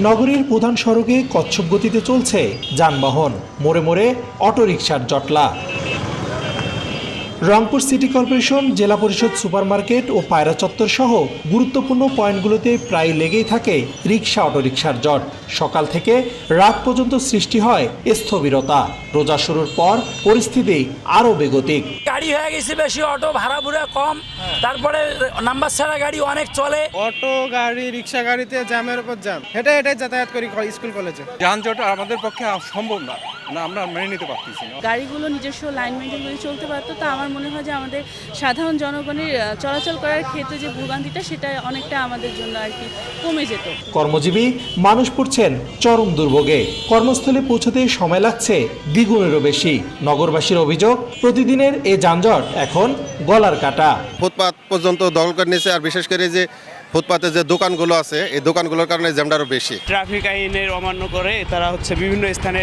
নগরীর প্রধান সড়কে কচ্ছপ গতিতে চলছে যানবাহন, মোড়ে মোড়ে অটোরিকশার জটলা। রংপুর সিটি কর্পোরেশন, জেলা পরিষদ, সুপারমার্কেট ও পায়রা চত্বর সহ গুরুত্বপূর্ণ পয়েন্টগুলোতে প্রায় লেগেই থাকে রিকশা অটোরিকশার জট। সকাল থেকে রাত পর্যন্ত সৃষ্টি হয় স্থবিরতা। রোজা শুরুর পর পরিস্থিতি আরও বেগতিক। গাড়ি হয়ে গেছে বেশি, অটো ভাড়া ভুড়া কম, তারপরে নাম্বার ছাড়া গাড়ি অনেক চলে। অটো গাড়ি, রিক্সা গাড়িতে জ্যামের উপর জ্যাম, হেঁটে যাতায়াত করি স্কুল কলেজে। যানজট আমাদের পক্ষে সম্ভব না, আমরা মেনে নিতে পারতেছি না। গাড়িগুলো নিজস্ব লাইন মেনটেন করে চলতে পারতো, তা আমার মনে হয় যে আমাদের সাধারণ জনগণের চলাচল করার ক্ষেত্রে যে ভোগান্তিটা, সেটা অনেকটা আমাদের জন্য আর কি কমে যেত। কর্মজীবী মানুষ পড়ছেন চরম দুর্ভোগে। কর্মস্থলে পৌঁছতে সময় লাগছে দ্বিগুণেরও বেশি। নগরবাসীর অভিযোগ, প্রতিদিনের এই যানজট এখন গলার কাটা। ফুটপাত পর্যন্ত দখল করে নিয়েছে, আর বিশেষ করে যে ফুটপাতে যে দোকানগুলো আছে, এই দোকানগুলোর কারণে জ্যামটা আরও বেশি। ট্রাফিক আইনের অমান্য করে তারা বিভিন্ন স্থানে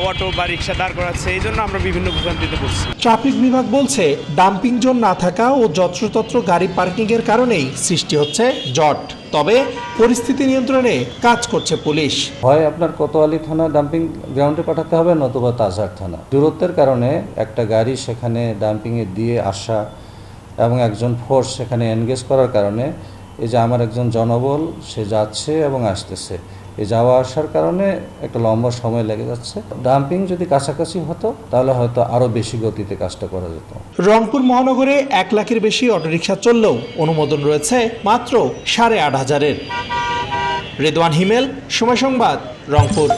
অটো বা রিক্সা দাঁড় করাচ্ছে, এই জন্য আমরা বিভিন্ন ভোগান্তিতে পড়ছি। ট্রাফিক বিভাগ বলছে, ডাম্পিং জোন না থাকা ও যত্রতত্র গাড়ি পার্কিংয়ের কারণেই সৃষ্টি হচ্ছে জট। তবে পরিস্থিতি নিয়ন্ত্রণে কাজ করছে পুলিশ। হয় আপনার কোতোয়ালি থানা ডাম্পিং গ্রাউন্ডে পাঠাতে হবে, নতুবা তাজহাট থানা। দূরত্বের কারণে একটা গাড়ি সেখানে ডাম্পিংয়ে দিয়ে আসা এবং একজন ফোর্স সেখানে এনগেজ করার কারণে এই যে আমার একজন জনবল সে যাচ্ছে এবং আসতেছে, এই যাওয়া আসার কারণে একটা লম্বা সময় লেগে যাচ্ছে। ডাম্পিং যদি কাছাকাছি হতো তাহলে হয়তো আরও বেশি গতিতে কাজটা করা যেত। রংপুর মহানগরে 1 লাখের বেশি অটোরিকশা চললেও অনুমোদন রয়েছে মাত্র 8,500-এর। রেদওয়ান হিমেল, সময় সংবাদ, রংপুর।